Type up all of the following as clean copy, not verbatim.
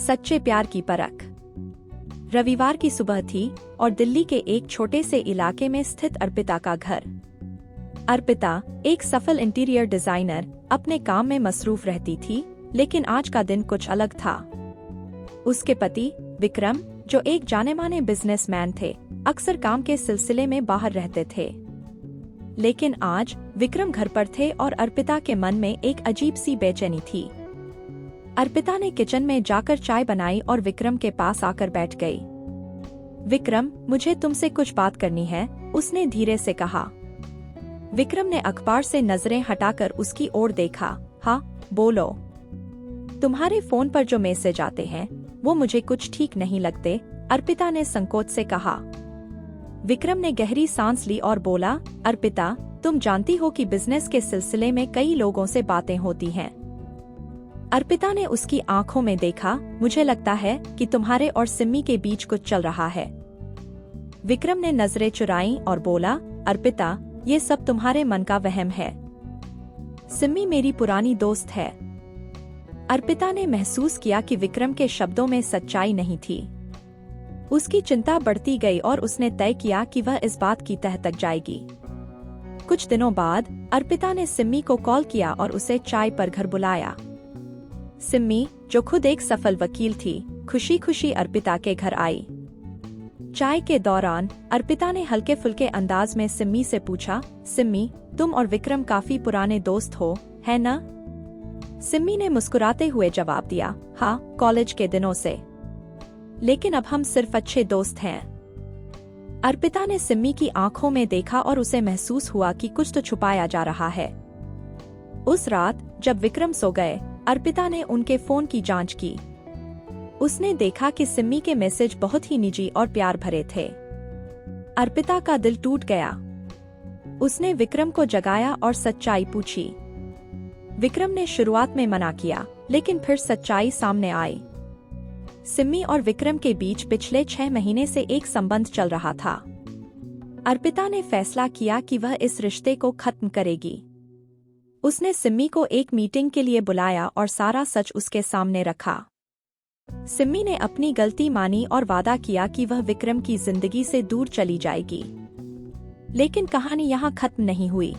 सच्चे प्यार की परख। रविवार की सुबह थी और दिल्ली के एक छोटे से इलाके में स्थित अर्पिता का घर। अर्पिता, एक सफल इंटीरियर डिजाइनर, अपने काम में मसरूफ रहती थी, लेकिन आज का दिन कुछ अलग था। उसके पति विक्रम, जो एक जाने-माने बिजनेसमैन थे, अक्सर काम के सिलसिले में बाहर रहते थे। लेकिन आज विक्रम घर पर थे और अर्पिता के मन में एक अजीब सी बेचैनी थी। अर्पिता ने किचन में जाकर चाय बनाई और विक्रम के पास आकर बैठ गई। विक्रम, मुझे तुमसे कुछ बात करनी है, उसने धीरे से कहा। विक्रम ने अखबार से नजरें हटाकर उसकी ओर देखा। हाँ, बोलो। तुम्हारे फोन पर जो मैसेज आते हैं वो मुझे कुछ ठीक नहीं लगते, अर्पिता ने संकोच से कहा। विक्रम ने गहरी सांस ली और बोला, अर्पिता, तुम जानती हो कि बिजनेस के सिलसिले में कई लोगों से बातें होती हैं। अर्पिता ने उसकी आंखों में देखा। मुझे लगता है कि तुम्हारे और सिम्मी के बीच कुछ चल रहा है। विक्रम ने नजरें चुराईं और बोला, अर्पिता, ये सब तुम्हारे मन का वहम है। सिम्मी मेरी पुरानी दोस्त है। अर्पिता ने महसूस किया कि विक्रम के शब्दों में सच्चाई नहीं थी। उसकी चिंता बढ़ती गई और उसने तय किया कि वह इस बात की तह तक जाएगी। कुछ दिनों बाद अर्पिता ने सिम्मी को कॉल किया और उसे चाय पर घर बुलाया। सिम्मी, जो खुद एक सफल वकील थी, खुशी खुशी अर्पिता के घर आई। चाय के दौरान अर्पिता ने हल्के फुल्के अंदाज में सिम्मी से पूछा, सिम्मी, तुम और विक्रम काफी पुराने दोस्त हो, है ना? सिम्मी ने मुस्कुराते हुए जवाब दिया, हाँ, कॉलेज के दिनों से। लेकिन अब हम सिर्फ अच्छे दोस्त हैं। अर्पिता ने सिम्मी की आंखों में देखा और उसे महसूस हुआ कि कुछ तो छुपाया जा रहा है। उस रात जब विक्रम सो गए, अर्पिता ने उनके फोन की जांच की। उसने देखा कि सिम्मी के मैसेज बहुत ही निजी और प्यार भरे थे। अर्पिता का दिल टूट गया। उसने विक्रम को जगाया और सच्चाई पूछी। विक्रम ने शुरुआत में मना किया, लेकिन फिर सच्चाई सामने आई। सिम्मी और विक्रम के बीच पिछले 6 महीने से एक संबंध चल रहा था। अर्पिता ने फैसला किया कि वह इस रिश्ते को खत्म करेगी। उसने सिम्मी को एक मीटिंग के लिए बुलाया और सारा सच उसके सामने रखा। सिम्मी ने अपनी गलती मानी और वादा किया कि वह विक्रम की जिंदगी से दूर चली जाएगी। लेकिन कहानी यहाँ खत्म नहीं हुई।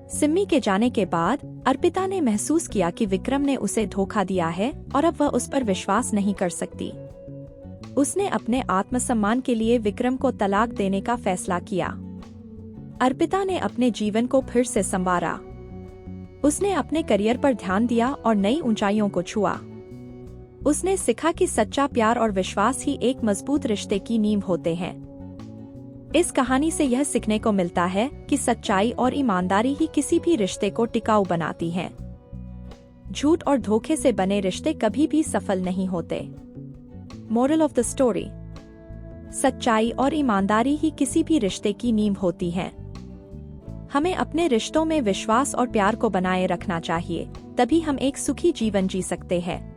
सिम्मी के जाने के बाद अर्पिता ने महसूस किया कि विक्रम ने उसे धोखा दिया है और अब वह उस पर विश्वास नहीं कर सकती। उसने अपने आत्मसम्मान के लिए विक्रम को तलाक देने का फैसला किया। अर्पिता ने अपने जीवन को फिर से संवारा। उसने अपने करियर पर ध्यान दिया और नई ऊंचाइयों को छुआ। उसने सीखा कि सच्चा प्यार और विश्वास ही एक मजबूत रिश्ते की नींव होते हैं। इस कहानी से यह सीखने को मिलता है कि सच्चाई और ईमानदारी ही किसी भी रिश्ते को टिकाऊ बनाती हैं। झूठ और धोखे से बने रिश्ते कभी भी सफल नहीं होते। मोरल ऑफ द स्टोरी: सच्चाई और ईमानदारी ही किसी भी रिश्ते की नींव होती हैं। हमें अपने रिश्तों में विश्वास और प्यार को बनाए रखना चाहिए, तभी हम एक सुखी जीवन जी सकते हैं।